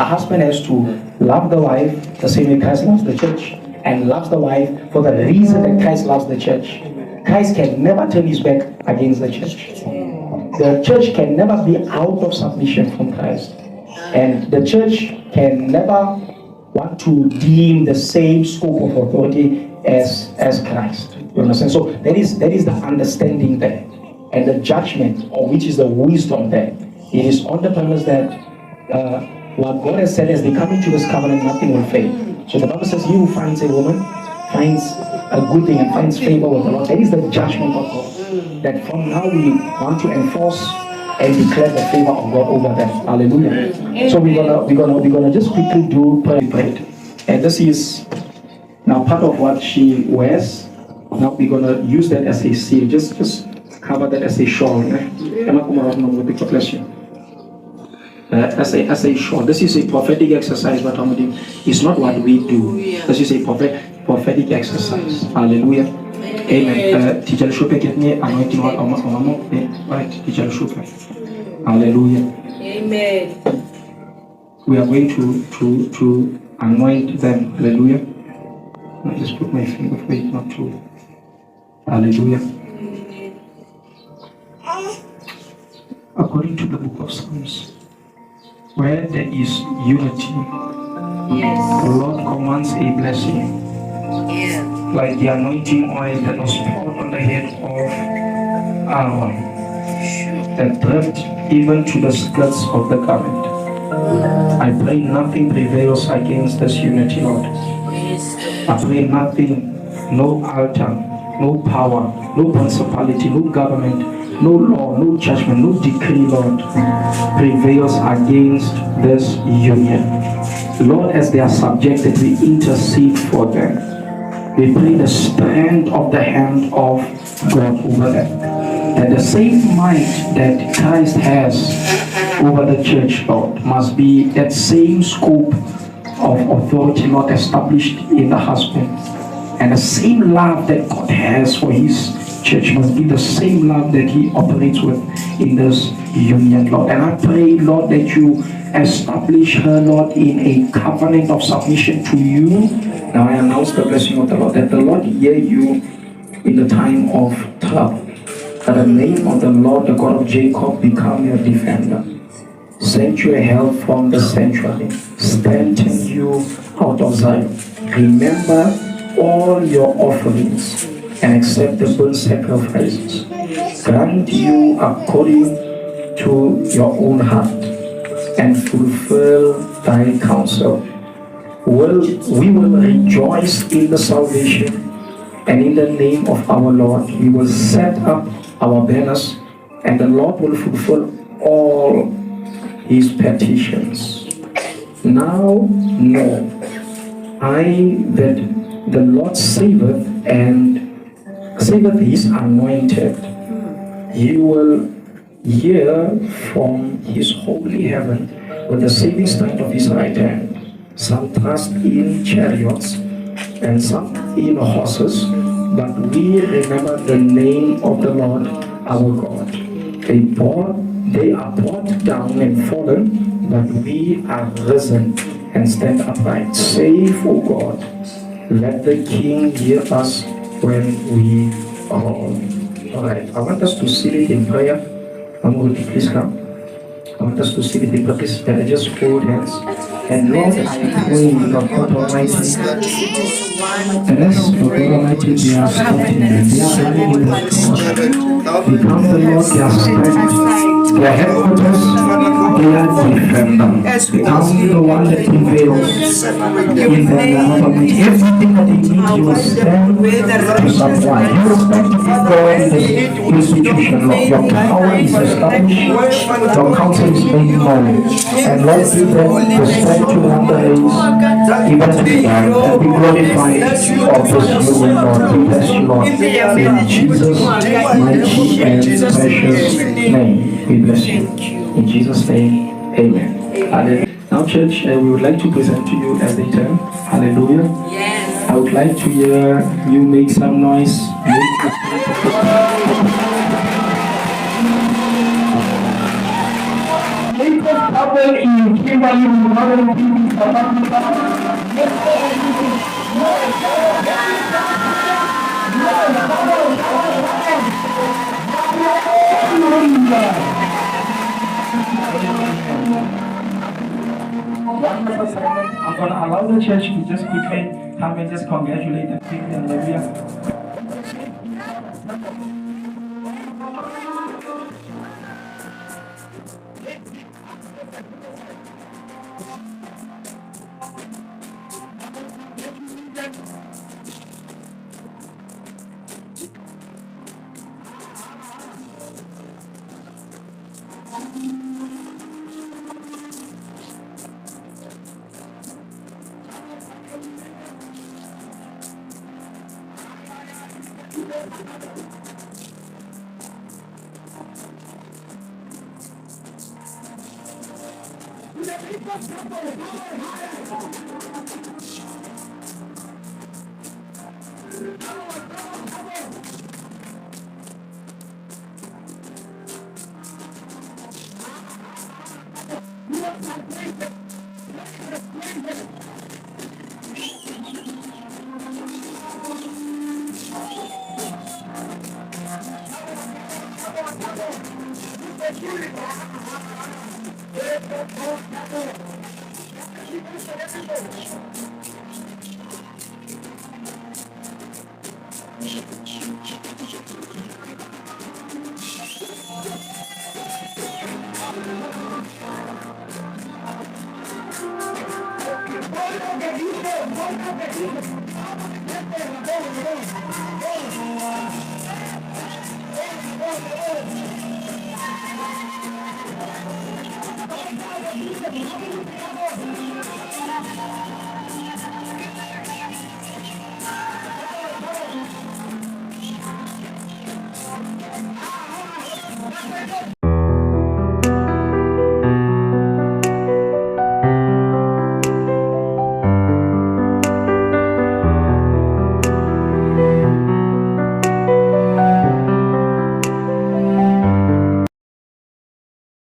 the husband has to love the wife the same way Christ loves the church, and loves the wife for the reason that Christ loves the church. Christ can never turn his back against the church. The church can never be out of submission from Christ. And the church can never want to deem the same scope of authority as Christ. You understand? So that is the understanding there. And the judgment, or which is the wisdom there. It is on the premise that what God has said, as they come into this covenant, nothing will fail. So the Bible says, he who finds a woman finds a good thing and finds favor with the Lord. That is the judgment of God. That from now we want to enforce and declare the favor of God over them. Hallelujah. So we're gonna just quickly do prayer. And this is now part of what she wears. Now we're gonna use that as a seal. Just cover that as a shawl. Bless you. As a shawl. This is a prophetic exercise, but it's not what we do. This is a prophetic exercise. Hallelujah. Amen. Teacher Shupe, get me anointing on right. Teacher Shupe. Hallelujah. Amen. We are going to anoint them. Hallelujah. I just put my finger for it not to. Hallelujah. According to the book of Psalms, where there is unity, yes, the Lord commands a blessing. Yeah. Like the anointing oil that was poured on the head of Aaron, that dripped even to the skirts of the garment. I pray nothing prevails against this unity, Lord. I pray nothing, no altar, no power, no principality, no government, no law, no judgment, no decree, Lord, prevails against this union. Lord, as they are subjected, we intercede for them. We pray the strength of the hand of God over them. That the same might that Christ has over the church, Lord, must be that same scope of authority, Lord, established in the husband. And the same love that God has for his church must be the same love that he operates with in this union, Lord. And I pray, Lord, that you establish her, Lord, in a covenant of submission to you. Now I announce the blessing of the Lord, that the Lord hear you in the time of trouble. That the name of the Lord, the God of Jacob, become your defender. Send you help from the sanctuary. Strengthen you out of Zion. Remember all your offerings and accept the burnt sacrifices. Grant you according to your own heart and fulfill thy counsel. We will rejoice in the salvation, and in the name of our Lord we will set up our banners, and the Lord will fulfill all his petitions. Now know I that the Lord saveth his anointed. He will hear from his holy heaven with the saving strength of his right hand. Some trust in chariots and some in horses, but we remember the name of the Lord our God. They are brought down and fallen, but we are risen and stand upright. Save, O God, let the King hear us when we call. Alright, I want us to seal it in prayer. Please come. I want us to seal it in prayer. Please just hold hands. And Lord, I pray, Lord God Almighty, the rest of God Almighty, they are starting, they are running in the cross. Become the Lord, their strength, their headquarters, their defender. Become the one that prevails in their life. Everything that they need, you will stand to supply. You will stand to be God in this institution, Lord. Your power is established, your counsel is made known. And Lord, give them the strength to run the race, even to the end, and be glorified of this union, Lord. We bless you, Lord. In Jesus' mighty and precious name, we bless you. In Jesus' name, amen. Hallelujah. Now, church, we would like to present to you as they turn. Hallelujah. Yes. I would like to hear you make some noise. Make Even in Kimberley, Northern Kingdom, South Africa, one more assignment. I'm going to allow the church to just quickly come and just congratulate them quickly. Hallelujah.